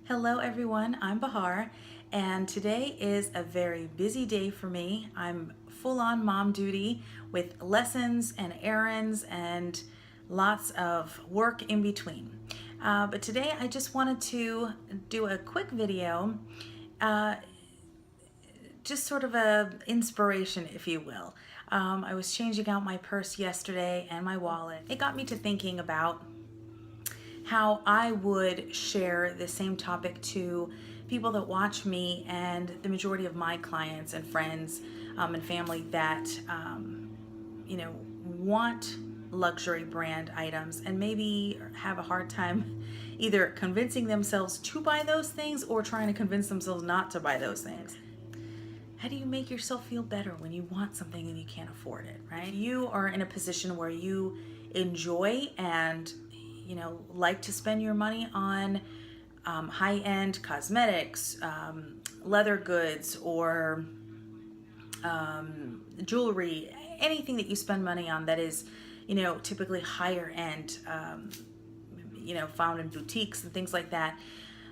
Hello everyone, I'm Bahar, and today is a very busy day for me. I'm full-on mom duty with lessons and errands and lots of work in between. But today I just wanted to do a quick video, uh, just sort of a inspiration, if you will. I was changing out my purse yesterday and my wallet. It got me to thinking about how I would share the same topic to people that watch me and the majority of my clients and friends and family that want luxury brand items and maybe have a hard time either convincing themselves to buy those things or trying to convince themselves not to buy those things. How do you make yourself feel better when you want something and you can't afford it, right? You are in a position where you enjoy and like to spend your money on high-end cosmetics, leather goods, or jewelry, anything that you spend money on that is typically higher end, found in boutiques and things like that,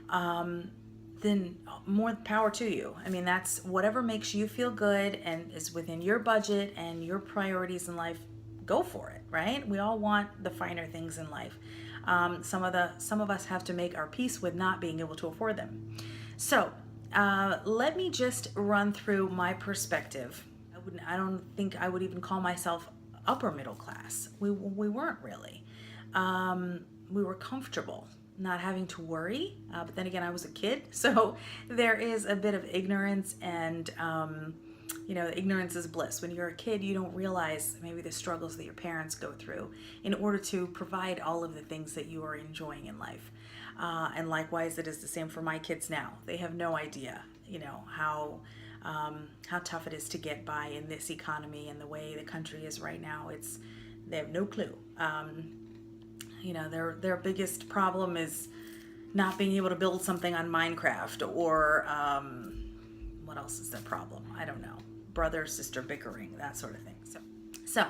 then more power to you. I mean, that's whatever makes you feel good and is within your budget and your priorities in life. Go for it, right? We all want the finer things in life. Some of us have to make our peace with not being able to afford them. So let me just run through my perspective. I don't think I would even call myself upper middle class. We weren't really. We were comfortable not having to worry, but then again I was a kid, so there is a bit of ignorance, and ignorance is bliss. When you're a kid, you don't realize maybe the struggles that your parents go through in order to provide all of the things that you are enjoying in life. And likewise, it is the same for my kids now. They have no idea, how tough it is to get by in this economy and the way the country is right now. They have no clue. Their biggest problem is not being able to build something on Minecraft, or what else is their problem? I don't know. Brother, sister bickering, that sort of thing. So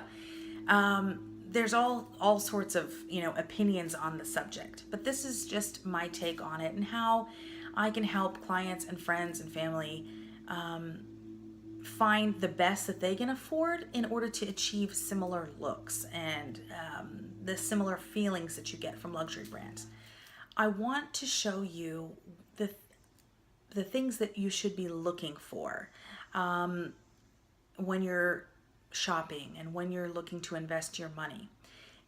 there's all sorts of opinions on the subject, but this is just my take on it and how I can help clients and friends and family find the best that they can afford in order to achieve similar looks and the similar feelings that you get from luxury brands. I want to show you the things that you should be looking for when you're shopping and when you're looking to invest your money.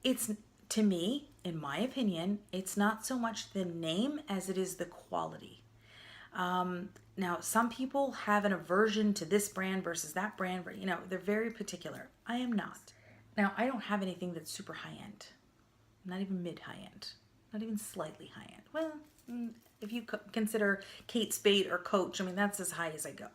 It's, to me, in my opinion, it's not so much the name as it is the quality. Now, some people have an aversion to this brand versus that brand, but they're very particular. I am not. Now, I don't have anything that's super high end, not even mid high end, not even slightly high end. Well, if you consider Kate Spade or Coach, I mean, that's as high as I go.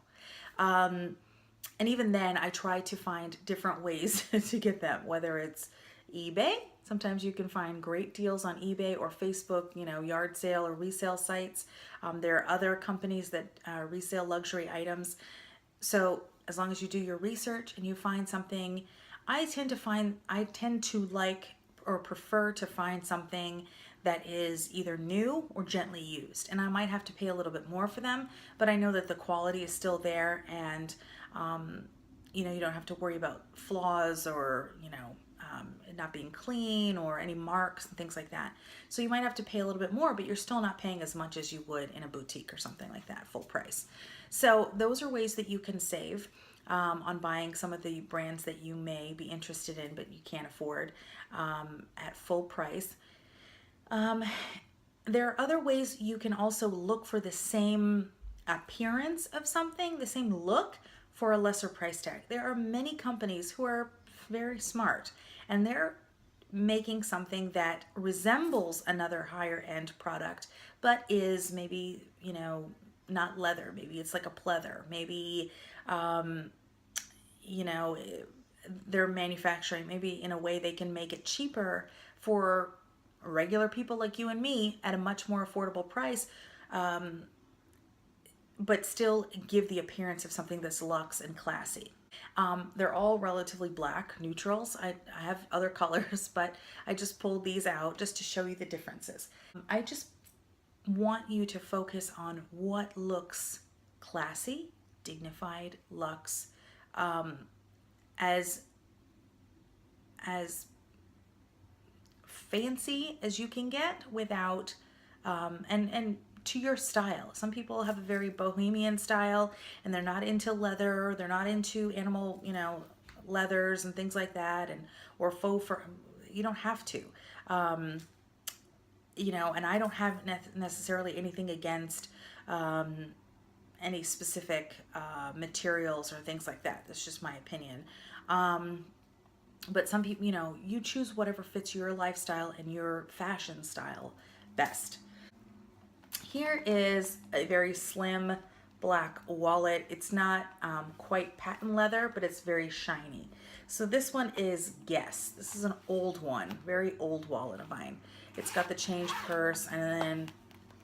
And even then, I try to find different ways to get them, whether it's eBay. Sometimes you can find great deals on eBay or Facebook, yard sale or resale sites. There are other companies that resell luxury items. So as long as you do your research and you find something, I tend to like or prefer to find something that is either new or gently used. And I might have to pay a little bit more for them, but I know that the quality is still there, and you don't have to worry about flaws or it not being clean or any marks and things like that. So you might have to pay a little bit more, but you're still not paying as much as you would in a boutique or something like that, full price. So those are ways that you can save on buying some of the brands that you may be interested in but you can't afford at full price. There are other ways you can also look for the same appearance of something, the same look, for a lesser price tag. There are many companies who are very smart, and they're making something that resembles another higher end product, but is maybe, not leather. Maybe it's like a pleather. Maybe, they're manufacturing maybe in a way they can make it cheaper for regular people like you and me at a much more affordable price, but still give the appearance of something that's luxe and classy. They're all relatively black, neutrals. I have other colors, but I just pulled these out just to show you the differences. I just want you to focus on what looks classy, dignified, luxe, as as fancy as you can get without and to your style. Some people have a very bohemian style and they're not into leather, they're not into animal, leathers and things like that, and or faux fur. You don't have to. And I don't have necessarily anything against any specific materials or things like that. That's just my opinion. But some people, you choose whatever fits your lifestyle and your fashion style best. Here is a very slim black wallet. It's not quite patent leather, but it's very shiny. So this one is Guess. This is an old one, very old wallet of mine. It's got the change purse, and then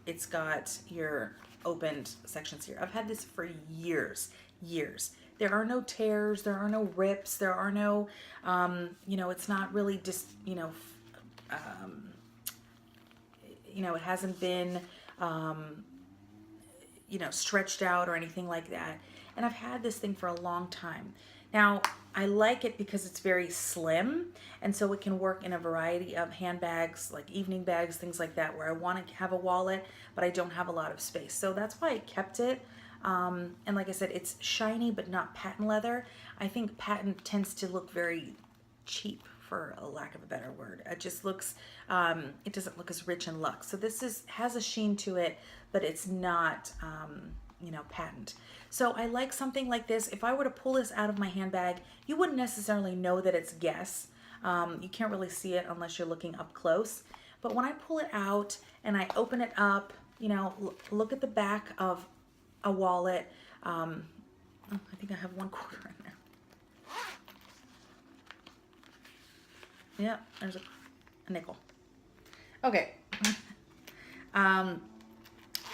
it's got your opened sections here. I've had this for years. There are no tears, there are no rips, there are no, it's not really just, it hasn't been, stretched out or anything like that. And I've had this thing for a long time. Now, I like it because it's very slim, and so it can work in a variety of handbags, like evening bags, things like that, where I want to have a wallet, but I don't have a lot of space. So that's why I kept it. And like I said, it's shiny, but not patent leather. I think patent tends to look very cheap, for a lack of a better word. It just looks, it doesn't look as rich and luxe. So this has a sheen to it, but it's not, patent. So I like something like this. If I were to pull this out of my handbag, you wouldn't necessarily know that it's Guess. You can't really see it unless you're looking up close. But when I pull it out and I open it up, look at the back of a wallet. I think I have 1 quarter in there. Yeah, there's a nickel. Okay.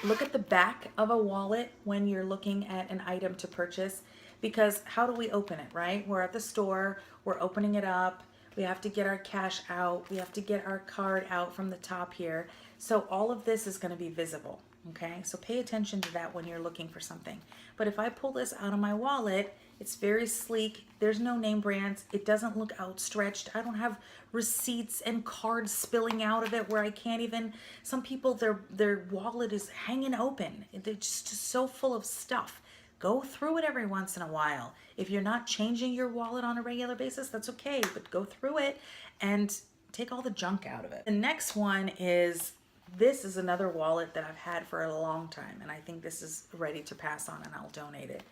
Look at the back of a wallet when you're looking at an item to purchase, because how do we open it, right? We're at the store, we're opening it up, we have to get our cash out, we have to get our card out from the top here. So all of this is going to be visible, okay? So pay attention to that when you're looking for something. But if I pull this out of my wallet, it's very sleek. There's no name brands. It doesn't look outstretched. I don't have receipts and cards spilling out of it where I can't even, some people, their wallet is hanging open. They're just so full of stuff. Go through it every once in a while. If you're not changing your wallet on a regular basis, that's okay, but go through it and take all the junk out of it. The next one is, this is another wallet that I've had for a long time, and I think this is ready to pass on, and I'll donate it.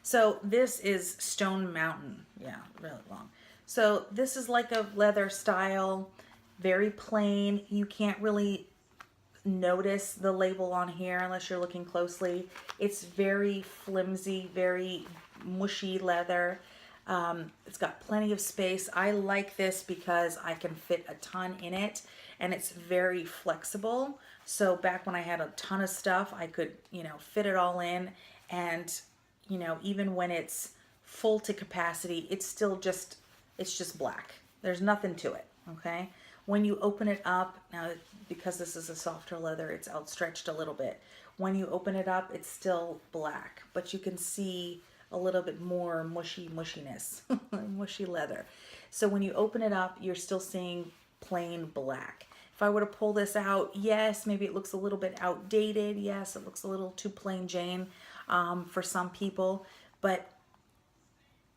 So this is Stone Mountain. Yeah, really long. So this is like a leather style, very plain. You can't really notice the label on here unless you're looking closely. It's very flimsy, very mushy leather. It's got plenty of space. I like this because I can fit a ton in it, and it's very flexible. So back when I had a ton of stuff, I could, fit it all in, and even when it's full to capacity, it's still just, it's just black. There's nothing to it, okay? When you open it up, now because this is a softer leather, it's outstretched a little bit. When you open it up, it's still black, but you can see a little bit more mushiness, mushy leather. So when you open it up, you're still seeing plain black. If I were to pull this out, yes, maybe it looks a little bit outdated. Yes, it looks a little too plain Jane for some people. But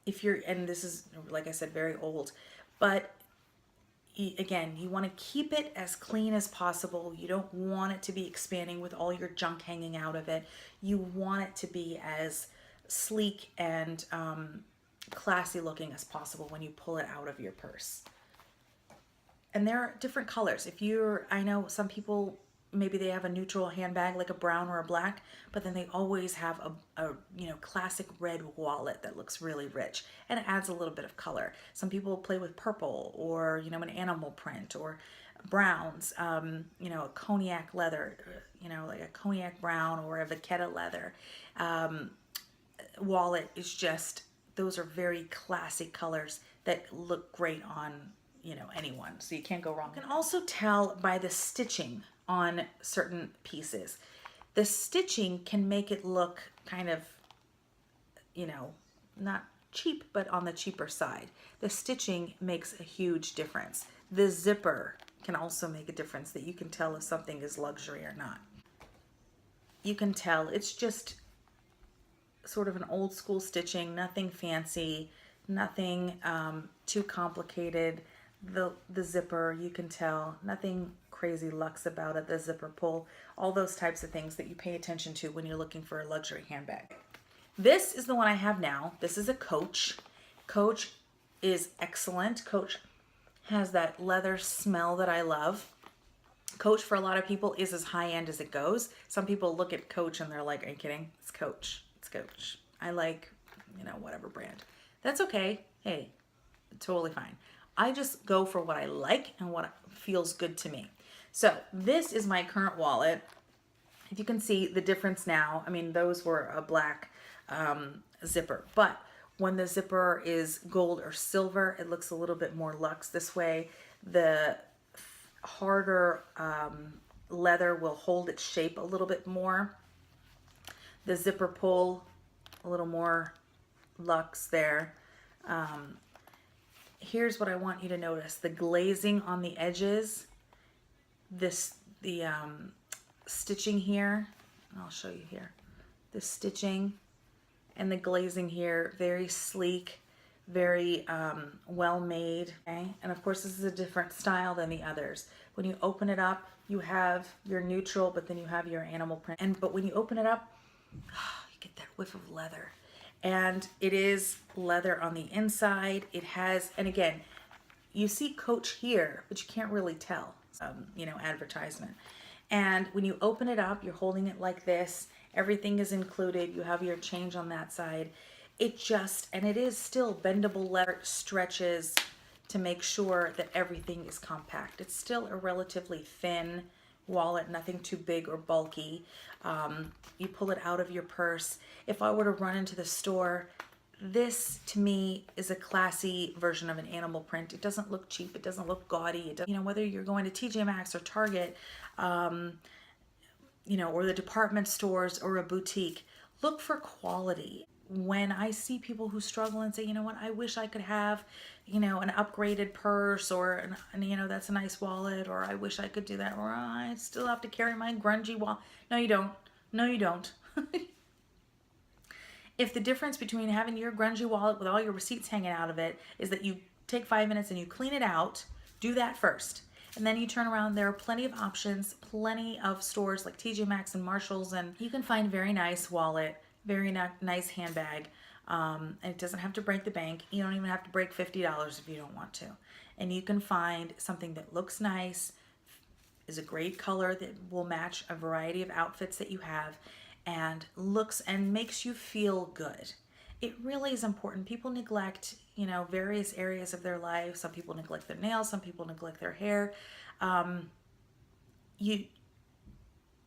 if you're, and this is, like I said, very old, but again, you want to keep it as clean as possible. You don't want it to be expanding with all your junk hanging out of it. You want it to be as sleek and classy looking as possible when you pull it out of your purse. And there are different colors. I know some people, maybe they have a neutral handbag like a brown or a black, but then they always have a classic red wallet that looks really rich and it adds a little bit of color. Some people play with purple or an animal print or browns, a cognac leather, like a cognac brown or a vachetta leather. Wallet is just, those are very classic colors that look great on anyone, so you can't go wrong. You can also tell by the stitching on certain pieces. The stitching can make it look kind of, you know, not cheap, but on the cheaper side. The stitching makes a huge difference. The zipper can also make a difference that you can tell if something is luxury or not. You can tell it's just sort of an old school stitching, nothing fancy, nothing too complicated. The zipper, you can tell, nothing crazy luxe about it, the zipper pull, all those types of things that you pay attention to when you're looking for a luxury handbag. This is the one I have now. This is a Coach. Coach is excellent. Coach has that leather smell that I love. Coach for a lot of people is as high end as it goes. Some people look at Coach and they're like, are you kidding? It's Coach. It's Coach. I like, you know, whatever brand. That's okay. Hey, totally fine. I just go for what I like and what feels good to me. So this is my current wallet. If you can see the difference now, I mean, those were a black zipper, but when the zipper is gold or silver, it looks a little bit more luxe this way. The harder leather will hold its shape a little bit more. The zipper pull, a little more luxe there. Here's what I want you to notice. The glazing on the edges, the stitching here, I'll show you here. The stitching and the glazing here, very sleek, very well made. Okay? And of course this is a different style than the others. When you open it up, you have your neutral, but then you have your animal print. But when you open it up, you get that whiff of leather. And it is leather on the inside. It has, and again, you see Coach here, but you can't really tell, you know, advertisement. And when you open it up, you're holding it like this. Everything is included. You have your change on that side. It just, and it is still bendable leather, stretches to make sure that everything is compact. It's still a relatively thin wallet, nothing too big or bulky. You pull it out of your purse. If I were to run into the store, this to me is a classy version of an animal print. It doesn't look cheap. It doesn't look gaudy. It doesn't, you know, whether you're going to TJ Maxx or Target, you know, or the department stores or a boutique, look for quality. When I see people who struggle and say, you know what, I wish I could have, you know, an upgraded purse or, you know, that's a nice wallet, or I wish I could do that, or I still have to carry my grungy wallet. No, you don't. No, you don't. If the difference between having your grungy wallet with all your receipts hanging out of it is that you take 5 minutes and you clean it out, do that first. And then you turn around, there are plenty of options, plenty of stores like TJ Maxx and Marshalls, and you can find very nice wallet, very nice handbag, and it doesn't have to break the bank. You don't even have to break $50 if you don't want to. And you can find something that looks nice, is a great color that will match a variety of outfits that you have, and looks and makes you feel good. It really is important. People neglect, you know, various areas of their life. Some people neglect their nails, some people neglect their hair.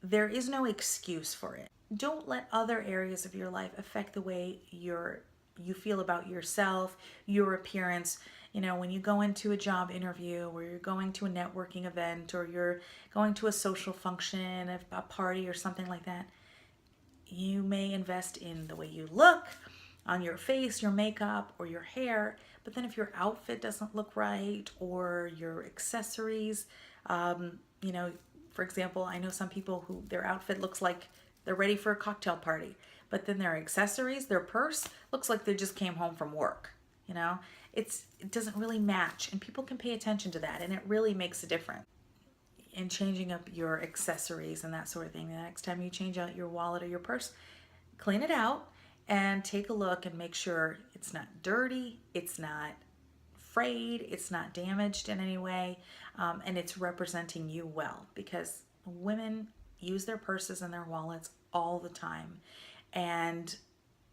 There is no excuse for it. Don't let other areas of your life affect the way you feel about yourself, your appearance. You know, when you go into a job interview, or you're going to a networking event, or you're going to a social function, a party or something like that, you may invest in the way you look, on your face, your makeup, or your hair. But then if your outfit doesn't look right, or your accessories, you know, for example, I know some people who their outfit looks like they're ready for a cocktail party, but then their accessories, their purse, looks like they just came home from work. You know, it doesn't really match, and people can pay attention to that, and it really makes a difference in changing up your accessories and that sort of thing. The next time you change out your wallet or your purse, clean it out and take a look and make sure it's not dirty, it's not frayed, it's not damaged in any way, and it's representing you well, because women use their purses and their wallets all the time, and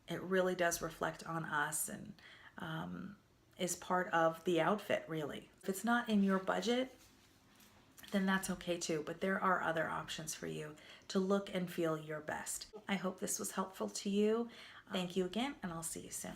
it really does reflect on us, and is part of the outfit, really. If it's not in your budget, then that's okay too, but there are other options for you to look and feel your best. I hope this was helpful to you. Thank you again, and I'll see you soon.